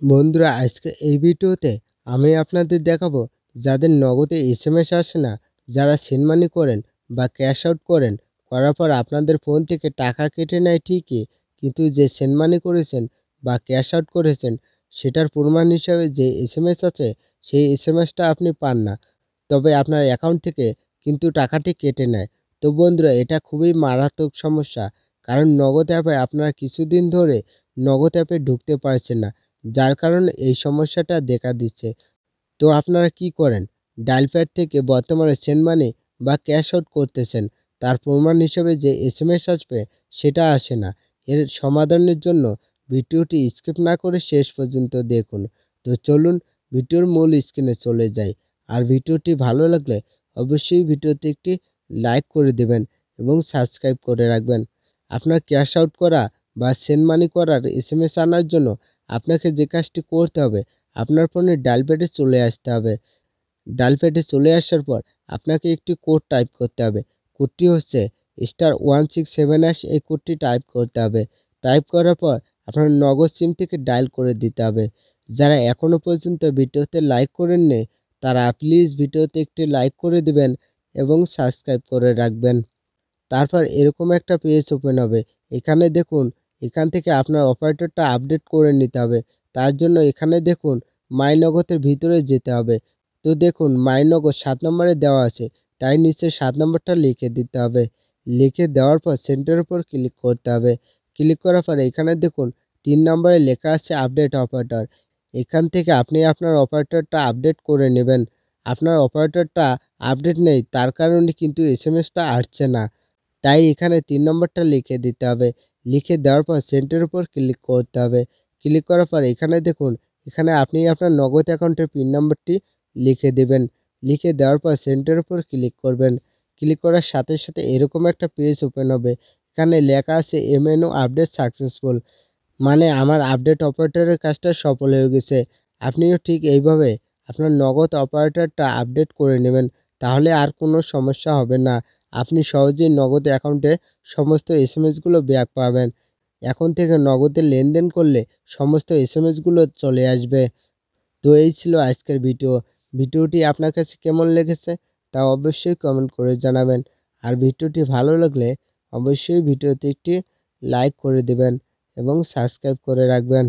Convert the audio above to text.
বন্ধুরা, আজকে এই ভিডিওতে আমি আপনাদের দেখাবো যাদের নগদে এসএমএস আসে না, যারা সেন্ড মানি করেন বা ক্যাশ আউট করেন, করার পর আপনাদের ফোন থেকে টাকা কেটে নেয় ঠিকই, কিন্তু যে সেন্ড মানি করেছেন বা ক্যাশ আউট করেছেন সেটার প্রমাণ হিসাবে যে এসএমএস আছে সেই এসএমএসটা আপনি পান না, তবে আপনার অ্যাকাউন্ট থেকে কিন্তু টাকাটি কেটে নেয়। তো বন্ধুরা, এটা খুবই মারাত্মক সমস্যা, কারণ নগদ অ্যাপে আপনারা কিছুদিন ধরে নগদ অ্যাপে ঢুকতে পারছেন না, যার কারণে এই সমস্যাটা দেখা দিচ্ছে। তো আপনারা কি করেন? ডায়াল প্যাড থেকে বর্তমানে সেন্ড মানি বা ক্যাশ আউট করতেছেন, তার প্রমাণ হিসেবে যে এসএমএস আসবে সেটা আসে না। এর সমাধানের জন্য ভিডিওটি স্কিপ না করে শেষ পর্যন্ত দেখুন। তো চলুন ভিডিওর মূল স্ক্রিনে চলে যাই। আর ভিডিওটি ভালো লাগলে অবশ্যই ভিডিওতে একটি লাইক করে দেবেন এবং সাবস্ক্রাইব করে রাখবেন। আপনার ক্যাশ আউট করা বা সেন্ড মানি করার এসএমএস আনার জন্য আপনাকে যে কাজটি করতে হবে, আপনার ফোনের ডায়াল প্যাডে চলে আসতে হবে। ডায়াল প্যাডে চলে আসার পর আপনাকে একটি কোড টাইপ করতে হবে। কোডটি হচ্ছে *167# এই কোডটি টাইপ করতে হবে। টাইপ করার পর আপনার নগদ সিম থেকে ডায়াল করে দিতে হবে। যারা এখনও পর্যন্ত ভিডিওতে লাইক করেননি, তারা প্লিজ ভিডিওতে একটি লাইক করে দিবেন এবং সাবস্ক্রাইব করে রাখবেন। তারপর এরকম একটা পেজ ওপেন হবে। এখানে দেখুন, এখান থেকে আপনার অপারেটরটা আপডেট করে নিতে হবে। তার জন্য এখানে দেখুন মাই নগদের ভিতরে যেতে হবে। তো দেখুন মাই নগদ ৭ নম্বরে দেওয়া আছে, তাই নিচে ৭ নম্বরটা লিখে দিতে হবে। লিখে দেওয়ার পর সেন্টারের উপর ক্লিক করতে হবে। ক্লিক করার পরে এখানে দেখুন ৩ নম্বরে লেখা আছে আপডেট অপারেটর। এখান থেকে আপনি আপনার অপারেটরটা আপডেট করে নেবেন। আপনার অপারেটরটা আপডেট নেই, তার কারণে কিন্তু এসএমএসটা আসছে না। তাই এখানে ৩ নম্বরটা লিখে দিতে হবে। লিখে দেওয়ার পর সেন্ডের উপর ক্লিক করতে হবে। ক্লিক করার পর এখানে দেখুন, এখানে আপনি আপনার নগদ অ্যাকাউন্টের পিন নম্বরটি লিখে দেবেন। লিখে দেওয়ার পর সেন্ডের উপর ক্লিক করবেন। ক্লিক করার সাথে সাথে এরকম একটা পেজ ওপেন হবে। এখানে লেখা আছে MNO আপডেট সাকসেসফুল, মানে আমার আপডেট অপারেটরের কাজটা সফল হয়ে গেছে। আপনিও ঠিক এইভাবে আপনার নগদ অপারেটরটা আপডেট করে নেবেন, তাহলে আর কোনো সমস্যা হবে না। আপনি সহজেই নগদ অ্যাকাউন্টে সমস্ত এসএমএসগুলো ব্যাক পাবেন। এখন থেকে নগদে লেনদেন করলে সমস্ত এসএমএসগুলো চলে আসবে। তো এই ছিল আজকের ভিডিও। ভিডিওটি আপনার কাছে কেমন লেগেছে তা অবশ্যই কমেন্ট করে জানাবেন। আর ভিডিওটি ভালো লাগলে অবশ্যই ভিডিওতে একটি লাইক করে দেবেন এবং সাবস্ক্রাইব করে রাখবেন।